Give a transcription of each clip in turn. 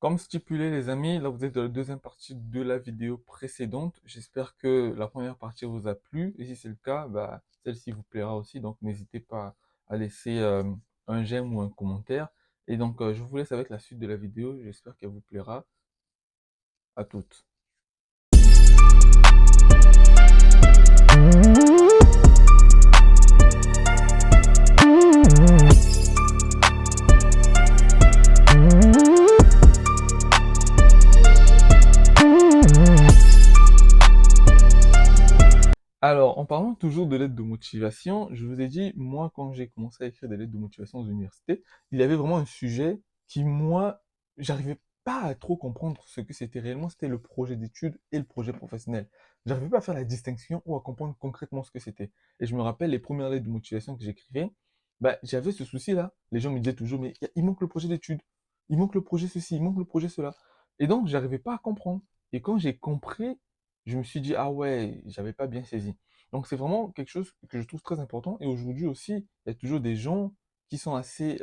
Comme stipulé, les amis, là vous êtes dans la deuxième partie de la vidéo précédente. J'espère que la première partie vous a plu. Et si c'est le cas, bah, celle-ci vous plaira aussi. Donc n'hésitez pas à laisser un j'aime ou un commentaire. Et donc je vous laisse avec la suite de la vidéo. J'espère qu'elle vous plaira. À toutes. Alors, en parlant toujours de lettres de motivation, je vous ai dit, moi, quand j'ai commencé à écrire des lettres de motivation aux universités, il y avait vraiment un sujet qui, moi, j'arrivais pas à trop comprendre ce que c'était réellement. C'était le projet d'études et le projet professionnel. J'arrivais pas à faire la distinction ou à comprendre concrètement ce que c'était. Et je me rappelle les premières lettres de motivation que j'écrivais, bah, j'avais ce souci-là. Les gens me disaient toujours, mais il manque le projet d'études, il manque le projet ceci, il manque le projet cela. Et donc, j'arrivais pas à comprendre. Et quand j'ai compris, je me suis dit, ah ouais, j'avais pas bien saisi. Donc c'est vraiment quelque chose que je trouve très important. Et aujourd'hui aussi, il y a toujours des gens qui sont assez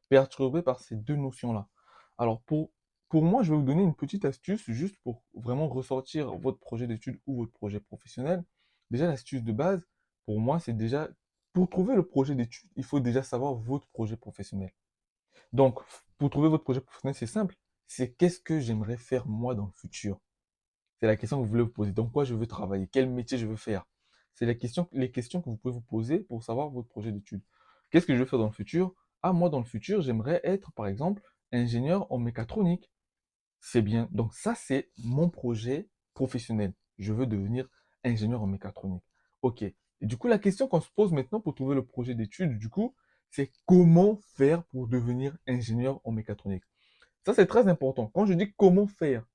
perturbés par ces deux notions-là. Alors pour moi, je vais vous donner une petite astuce juste pour vraiment ressortir votre projet d'études ou votre projet professionnel. Déjà, l'astuce de base, pour moi, c'est déjà, pour trouver le projet d'études, il faut déjà savoir votre projet professionnel. Donc, pour trouver votre projet professionnel, c'est simple. C'est qu'est-ce que j'aimerais faire moi dans le futur? C'est la question que vous voulez vous poser. Dans quoi je veux travailler? Quel métier je veux faire? C'est les questions que vous pouvez vous poser pour savoir votre projet d'études. Qu'est-ce que je veux faire dans le futur? Ah, moi, dans le futur, j'aimerais être, par exemple, ingénieur en mécatronique. C'est bien. Donc ça, c'est mon projet professionnel. Je veux devenir ingénieur en mécatronique. OK. Et du coup, la question qu'on se pose maintenant pour trouver le projet d'études, du coup, c'est comment faire pour devenir ingénieur en mécatronique? Ça, c'est très important. Quand je dis comment faire,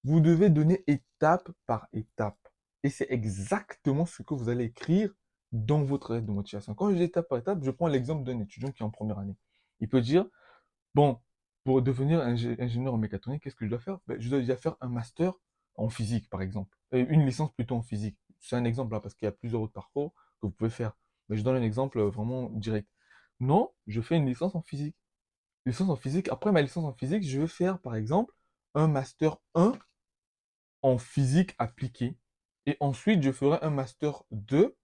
vous devez donner étape par étape. Et c'est exactement ce que vous allez écrire dans votre lettre de motivation. Quand je dis étape par étape, je prends l'exemple d'un étudiant qui est en première année. Il peut dire, bon, pour devenir ingénieur en mécatronique, qu'est-ce que je dois faire? Ben, je dois déjà faire un master en physique, par exemple. Une licence plutôt en physique. C'est un exemple là, parce qu'il y a plusieurs autres parcours que vous pouvez faire. Mais je donne un exemple vraiment direct. Non, je fais une licence en physique. Licence en physique. Après ma licence en physique, je vais faire, par exemple, un master 1 en physique appliquée. Et ensuite, je ferai un master 2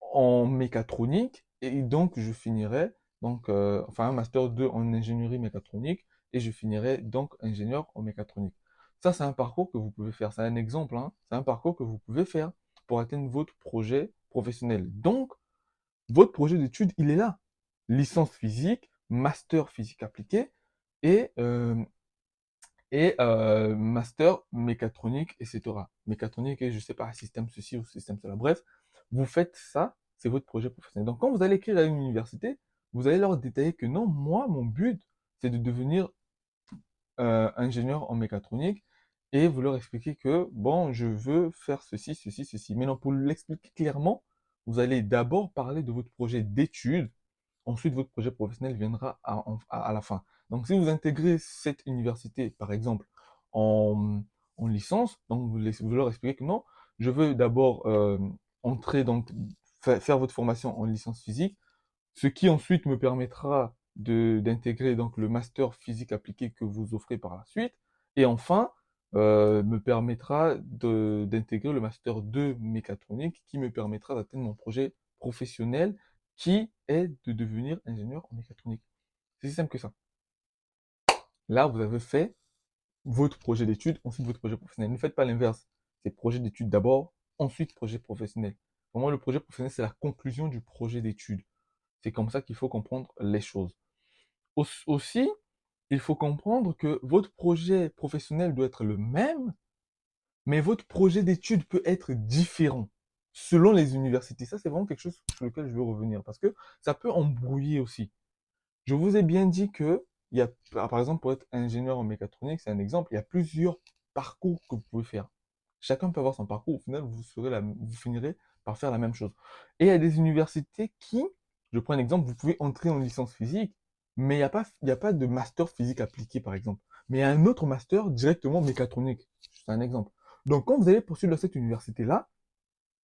en mécatronique. Et donc, je finirai, donc, enfin, un master 2 en ingénierie mécatronique. Et je finirai donc ingénieur en mécatronique. Ça, c'est un parcours que vous pouvez faire. C'est un exemple, hein. C'est un parcours que vous pouvez faire pour atteindre votre projet professionnel. Donc, votre projet d'études, il est là. Licence physique, master physique appliquée et master mécatronique, etc. Mécatronique et je sais pas, système ceci ou système cela. Bref, vous faites ça, c'est votre projet professionnel. Donc quand vous allez écrire à une université, vous allez leur détailler que non, moi, mon but, c'est de devenir ingénieur en mécatronique et vous leur expliquez que, bon, je veux faire ceci, ceci, ceci. Mais non, pour l'expliquer clairement, vous allez d'abord parler de votre projet d'études. Ensuite, votre projet professionnel viendra à la fin. Donc, si vous intégrez cette université, par exemple, en, en licence, donc vous leur expliquez que non, je veux d'abord entrer, donc faire votre formation en licence physique, ce qui ensuite me permettra d'intégrer donc le master physique appliqué que vous offrez par la suite, et enfin me permettra d'intégrer le master 2 mécatronique qui me permettra d'atteindre mon projet professionnel qui est de devenir ingénieur en mécatronique. C'est si simple que ça. Là, vous avez fait votre projet d'études, ensuite votre projet professionnel. Ne faites pas l'inverse. C'est projet d'études d'abord, ensuite projet professionnel. Pour moi, le projet professionnel, c'est la conclusion du projet d'études. C'est comme ça qu'il faut comprendre les choses. Aussi, il faut comprendre que votre projet professionnel doit être le même, mais votre projet d'études peut être différent selon les universités. Ça, c'est vraiment quelque chose sur lequel je veux revenir parce que ça peut embrouiller aussi. Je vous ai bien dit que, il y a, par exemple, pour être ingénieur en mécatronique, c'est un exemple, il y a plusieurs parcours que vous pouvez faire. Chacun peut avoir son parcours. Au final, vous finirez par faire la même chose. Et il y a des universités qui, je prends un exemple, vous pouvez entrer en licence physique, mais il y a pas de master physique appliqué, par exemple. Mais il y a un autre master directement mécatronique. C'est un exemple. Donc, quand vous allez poursuivre dans cette université-là,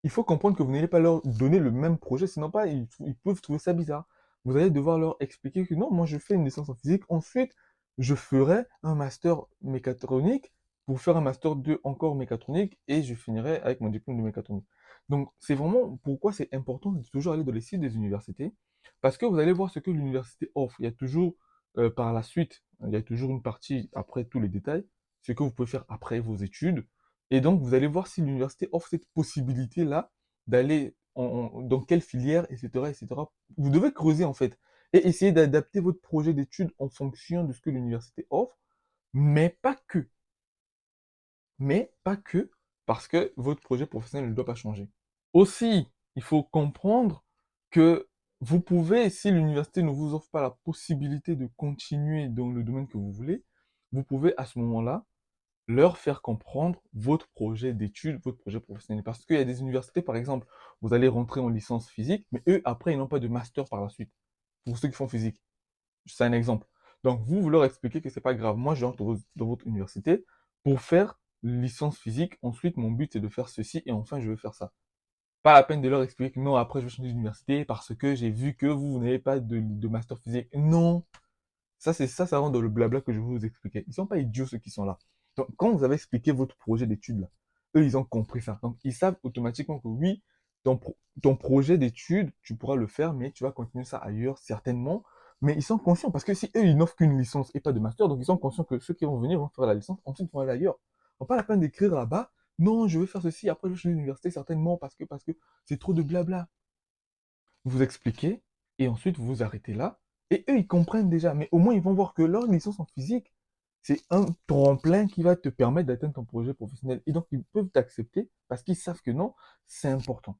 il faut comprendre que vous n'allez pas leur donner le même projet, sinon pas, ils peuvent trouver ça bizarre. Vous allez devoir leur expliquer que non, moi je fais une licence en physique, ensuite je ferai un master mécatronique pour faire un master 2 encore mécatronique et je finirai avec mon diplôme de mécatronique. Donc, c'est vraiment pourquoi c'est important de toujours aller dans les sites des universités parce que vous allez voir ce que l'université offre. Il y a toujours, par la suite, il y a toujours une partie après tous les détails, ce que vous pouvez faire après vos études. Et donc, vous allez voir si l'université offre cette possibilité-là d'aller dans quelle filière, etc., etc. Vous devez creuser en fait et essayer d'adapter votre projet d'études en fonction de ce que l'université offre, mais pas que. Mais pas que, parce que votre projet professionnel ne doit pas changer. Aussi, il faut comprendre que vous pouvez, si l'université ne vous offre pas la possibilité de continuer dans le domaine que vous voulez, vous pouvez à ce moment-là leur faire comprendre votre projet d'études, votre projet professionnel. Parce qu'il y a des universités, par exemple, vous allez rentrer en licence physique, mais eux, après, ils n'ont pas de master par la suite. Pour ceux qui font physique. C'est un exemple. Donc, vous leur expliquez que c'est pas grave. Moi, je rentre dans votre université pour faire licence physique. Ensuite, mon but, c'est de faire ceci et enfin, je vais faire ça. Pas la peine de leur expliquer que non, après, je vais changer d'université parce que j'ai vu que vous n'avez pas de master physique. Non. Ça rentre dans le blabla que je vais vous expliquer. Ils sont pas idiots, ceux qui sont là. Donc, quand vous avez expliqué votre projet d'études, là, eux, ils ont compris ça. Donc, ils savent automatiquement que oui, ton projet d'études, tu pourras le faire, mais tu vas continuer ça ailleurs, certainement. Mais ils sont conscients, parce que si eux, ils n'offrent qu'une licence et pas de master, donc ils sont conscients que ceux qui vont venir vont faire la licence, ensuite vont aller ailleurs. Donc, pas la peine d'écrire là-bas, non, je vais faire ceci, après je vais changer d'université, certainement, parce que c'est trop de blabla. Vous expliquez, et ensuite vous vous arrêtez là, et eux, ils comprennent déjà, mais au moins ils vont voir que leur licence en physique, c'est un tremplin qui va te permettre d'atteindre ton projet professionnel. Et donc, ils peuvent t'accepter parce qu'ils savent que non, c'est important.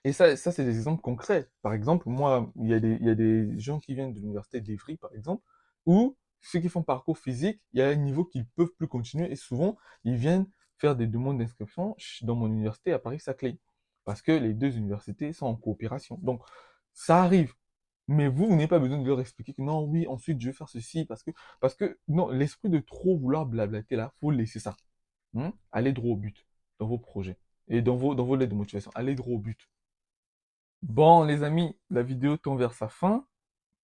Et ça c'est des exemples concrets. Par exemple, moi, il y a des gens qui viennent de l'université d'Evry, par exemple, où ceux qui font parcours physique, il y a un niveau qu'ils peuvent plus continuer, et souvent, ils viennent faire des demandes d'inscription dans mon université à Paris-Saclay. Parce que les deux universités sont en coopération. Donc, ça arrive. Mais vous n'avez pas besoin de leur expliquer que non, oui, ensuite je vais faire ceci parce que non, l'esprit de trop vouloir blablater là, faut laisser ça. Allez droit au but dans vos projets et dans vos lettres de motivation. Allez droit au but. Bon, les amis, la vidéo tend vers sa fin,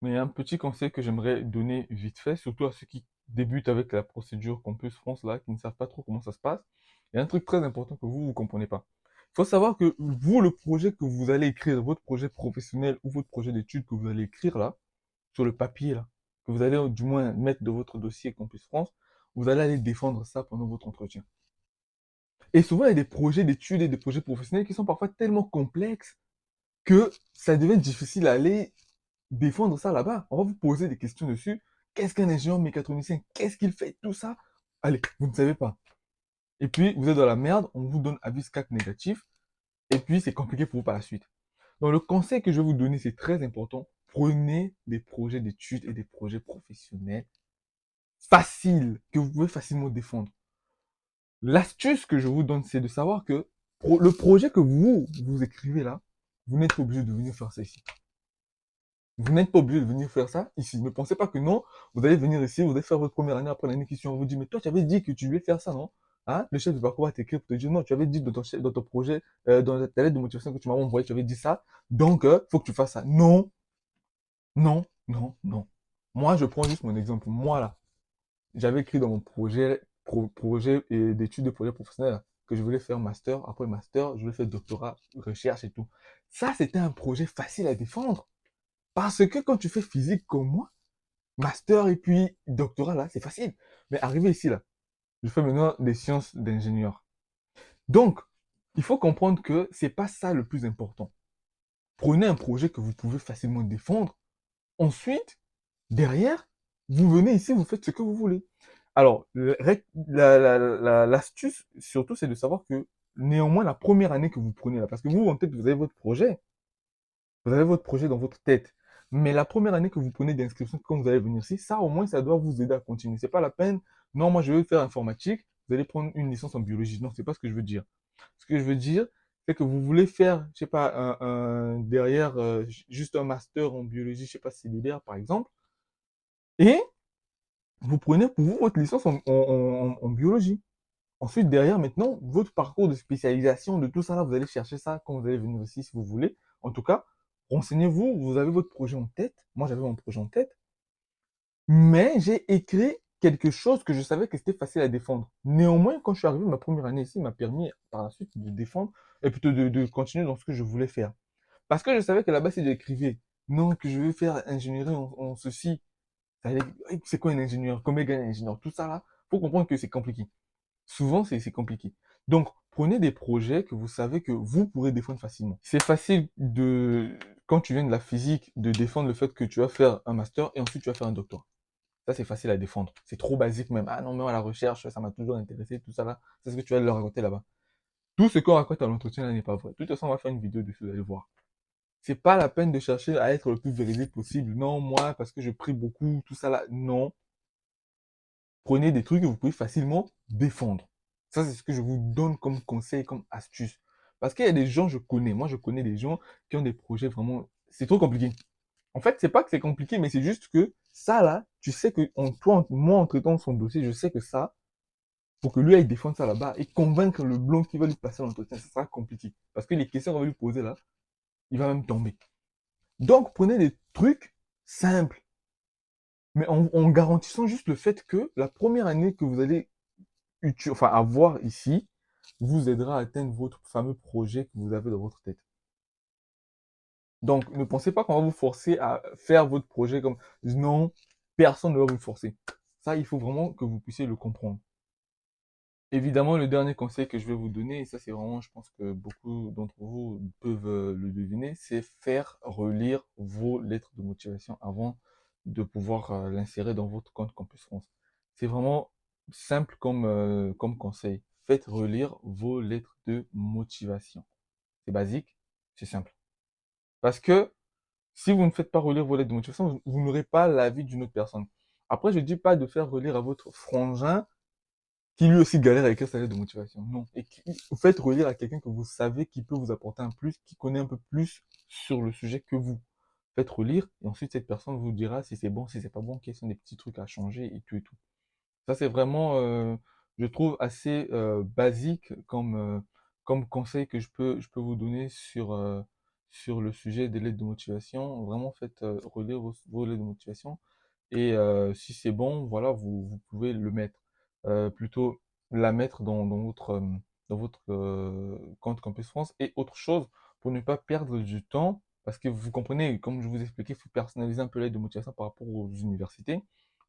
mais il y a un petit conseil que j'aimerais donner vite fait, surtout à ceux qui débutent avec la procédure Campus France là, qui ne savent pas trop comment ça se passe. Il y a un truc très important que vous comprenez pas. Il faut savoir que vous, le projet que vous allez écrire, votre projet professionnel ou votre projet d'études que vous allez écrire là, sur le papier là, que vous allez du moins mettre dans votre dossier Campus France, vous allez aller défendre ça pendant votre entretien. Et souvent, il y a des projets d'études et des projets professionnels qui sont parfois tellement complexes que ça devient difficile à aller défendre ça là-bas. On va vous poser des questions dessus. Qu'est-ce qu'un ingénieur mécatronicien? Qu'est-ce qu'il fait? Tout ça. Allez, vous ne savez pas. Et puis, vous êtes dans la merde, on vous donne avis 4 négatif, et puis c'est compliqué pour vous par la suite. Donc, le conseil que je vais vous donner, c'est très important. Prenez des projets d'études et des projets professionnels faciles, que vous pouvez facilement défendre. L'astuce que je vous donne, c'est de savoir que le projet que vous écrivez là, vous n'êtes pas obligé de venir faire ça ici. Vous n'êtes pas obligé de venir faire ça ici. Ne pensez pas que non, vous allez venir ici, vous allez faire votre première année après l'année qui suit, on vous dit, mais toi, tu avais dit que tu voulais faire ça, non? Hein? Le chef de parcours va t'écrire pour te dire, non, tu avais dit dans ton projet, dans ta lettre de motivation que tu m'as envoyé, tu avais dit ça, donc, faut que tu fasses ça. Non, non, non, non. Moi, je prends juste mon exemple. Moi, là, j'avais écrit dans mon projet d'études de projet professionnel que je voulais faire master. Après master, je voulais faire doctorat, recherche et tout. Ça, c'était un projet facile à défendre. Parce que quand tu fais physique comme moi, master et puis doctorat, là, c'est facile. Mais arrivé ici, là, je fais maintenant des sciences d'ingénieur. Donc, il faut comprendre que c'est pas ça le plus important. Prenez un projet que vous pouvez facilement défendre. Ensuite, derrière, vous venez ici, vous faites ce que vous voulez. Alors, l'astuce, surtout, c'est de savoir que néanmoins, la première année que vous prenez là, parce que vous, en tête, vous avez votre projet dans votre tête. Mais la première année que vous prenez d'inscription, quand vous allez venir ici, ça, au moins, ça doit vous aider à continuer. C'est pas la peine. Non, moi, je veux faire informatique. Vous allez prendre une licence en biologie. Non, c'est pas ce que je veux dire. Ce que je veux dire, c'est que vous voulez faire, je sais pas, derrière, juste un master en biologie, je sais pas, cellulaire, par exemple. Et vous prenez pour vous votre licence en biologie. Ensuite, derrière, maintenant, votre parcours de spécialisation, de tout ça, là, vous allez chercher ça quand vous allez venir ici, si vous voulez. En tout cas, renseignez-vous, vous avez votre projet en tête. Moi, j'avais mon projet en tête. Mais j'ai écrit quelque chose que je savais que c'était facile à défendre. Néanmoins, quand je suis arrivé ma première année ici, il m'a permis par la suite de défendre et plutôt de continuer dans ce que je voulais faire. Parce que je savais que là-bas, si j'écrivais, non, que je veux faire ingénierie en ceci, ça allait, c'est quoi un ingénieur? Combien gagne un ingénieur? Tout ça là, faut comprendre que c'est compliqué. Souvent, c'est compliqué. Donc, prenez des projets que vous savez que vous pourrez défendre facilement. C'est facile de, quand tu viens de la physique, de défendre le fait que tu vas faire un master et ensuite tu vas faire un doctorat. Ça, c'est facile à défendre. C'est trop basique même. Ah non, mais à la recherche, ça m'a toujours intéressé, tout ça là. C'est ce que tu vas leur raconter là-bas. Tout ce qu'on raconte à l'entretien là n'est pas vrai. De toute façon, on va faire une vidéo dessus, vous allez voir. C'est pas la peine de chercher à être le plus véridique possible. Non, moi, parce que je prie beaucoup, tout ça là. Non. Prenez des trucs que vous pouvez facilement défendre. Ça, c'est ce que je vous donne comme conseil, comme astuce. Parce qu'il y a des gens, je connais. Moi, je connais des gens qui ont des projets vraiment. C'est trop compliqué. En fait, c'est pas que c'est compliqué, mais c'est juste que ça là, tu sais que toi, moi, en traitant son dossier, je sais que ça, pour que lui aille défendre ça là-bas et convaincre le blond qui va lui passer l'entretien, ça sera compliqué. Parce que les questions qu'on va lui poser là, il va même tomber. Donc, prenez des trucs simples, mais en garantissant juste le fait que la première année que vous allez enfin, avoir ici, vous aidera à atteindre votre fameux projet que vous avez dans votre tête. Donc, ne pensez pas qu'on va vous forcer à faire votre projet comme non, personne ne va vous forcer. Ça, il faut vraiment que vous puissiez le comprendre. Évidemment, le dernier conseil que je vais vous donner, et ça c'est vraiment, je pense que beaucoup d'entre vous peuvent le deviner, c'est faire relire vos lettres de motivation avant de pouvoir l'insérer dans votre compte Campus France. C'est vraiment simple comme conseil. Faites relire vos lettres de motivation. C'est basique, c'est simple. Parce que si vous ne faites pas relire vos lettres de motivation, vous n'aurez pas l'avis d'une autre personne. Après, je ne dis pas de faire relire à votre frangin qui lui aussi galère à écrire sa lettre de motivation. Non. Et vous faites relire à quelqu'un que vous savez qui peut vous apporter un plus, qui connaît un peu plus sur le sujet que vous. Faites relire, et ensuite cette personne vous dira si c'est bon, si c'est pas bon, quels sont les petits trucs à changer et tout et tout. Ça, c'est vraiment, je trouve, assez basique comme conseil que je peux vous donner sur le sujet des lettres de motivation. Vraiment, faites relire vos lettres de motivation. Et si c'est bon, voilà, vous pouvez le mettre. Plutôt la mettre dans votre compte Campus France. Et autre chose, pour ne pas perdre du temps, parce que vous comprenez, comme je vous expliquais, il faut personnaliser un peu l'aide de motivation par rapport aux universités.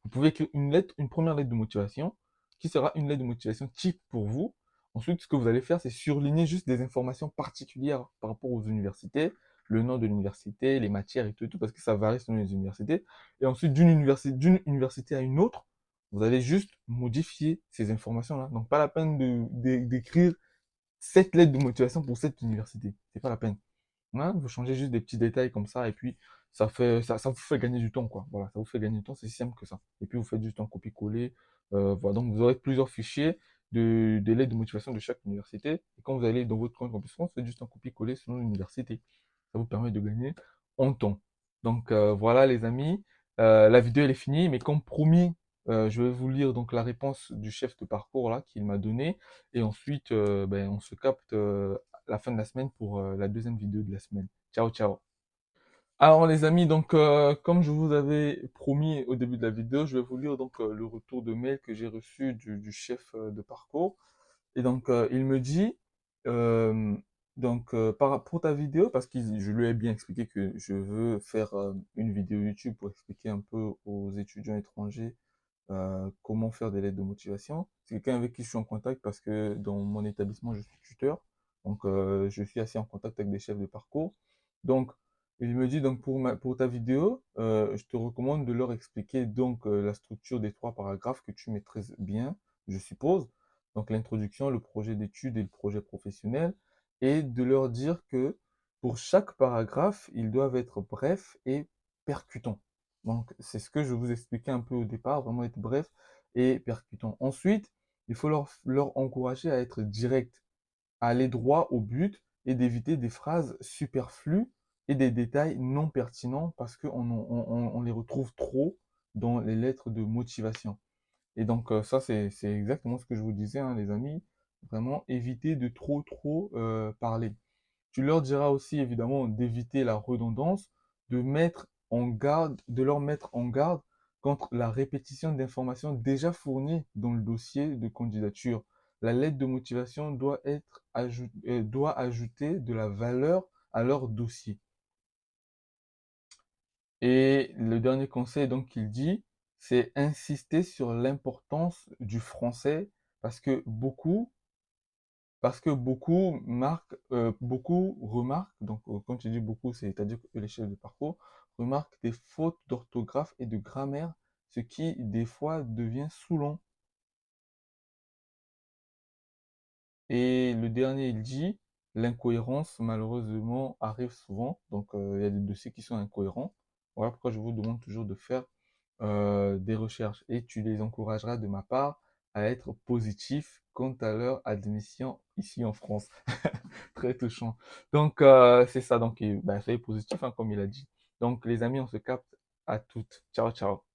Vous pouvez écrire une première lettre de motivation, qui sera une lettre de motivation type pour vous. Ensuite, ce que vous allez faire, c'est surligner juste des informations particulières par rapport aux universités, le nom de l'université, les matières et tout, parce que ça varie selon les universités. Et ensuite, d'une université à une autre, vous allez juste modifier ces informations-là. Donc, pas la peine d'écrire 7 lettres de motivation pour cette université. C'est pas la peine. Hein, vous changez juste des petits détails comme ça, et puis ça vous fait gagner du temps, quoi. Voilà, ça vous fait gagner du temps, c'est si simple que ça. Et puis vous faites juste un copier-coller. Voilà, donc vous aurez plusieurs fichiers de lettres de motivation de chaque université. Et quand vous allez dans votre compte Campus France, vous faites juste un copier-coller selon l'université. Ça vous permet de gagner en temps. Donc voilà les amis, la vidéo elle est finie, mais comme promis, je vais vous lire donc la réponse du chef de parcours là qu'il m'a donné, et ensuite ben, on se capte la fin de la semaine pour la deuxième vidéo de la semaine. Ciao, ciao. Alors les amis, donc comme je vous avais promis au début de la vidéo, je vais vous lire donc le retour de mail que j'ai reçu du chef de parcours. Et donc il me dit, euh, donc pour ta vidéo, parce que je lui ai bien expliqué que je veux faire une vidéo YouTube pour expliquer un peu aux étudiants étrangers comment faire des lettres de motivation. C'est quelqu'un avec qui je suis en contact parce que dans mon établissement, je suis tuteur. Donc, je suis assez en contact avec des chefs de parcours. Donc, il me dit, donc, pour ta vidéo, je te recommande de leur expliquer donc la structure des 3 paragraphes que tu maîtrises bien, je suppose. Donc, l'introduction, le projet d'étude et le projet professionnel. Et de leur dire que pour chaque paragraphe, ils doivent être brefs et percutants. Donc, c'est ce que je vous expliquais un peu au départ, vraiment être bref et percutant. Ensuite, il faut leur encourager à être direct, à aller droit au but et d'éviter des phrases superflues et des détails non pertinents parce qu'on les retrouve trop dans les lettres de motivation. Et donc, ça, c'est exactement ce que je vous disais, hein, les amis. Vraiment, éviter de trop parler. Tu leur diras aussi évidemment d'éviter la redondance, de leur mettre en garde contre la répétition d'informations déjà fournies dans le dossier de candidature. La lettre de motivation doit ajouter de la valeur à leur dossier. Et le dernier conseil donc qu'il dit, c'est insister sur l'importance du français parce que beaucoup beaucoup remarquent, donc quand je dis beaucoup, c'est-à-dire que les chefs de parcours remarquent des fautes d'orthographe et de grammaire, ce qui des fois devient saoulant. Et le dernier, il dit, l'incohérence malheureusement arrive souvent, donc il y a des dossiers qui sont incohérents. Voilà pourquoi je vous demande toujours de faire des recherches et tu les encourageras de ma part à être positifs quant à leur admission ici en France. Très touchant. Donc, c'est ça. Donc, bah, soyez positif, hein, comme il a dit. Donc, les amis, on se capte à toutes. Ciao, ciao.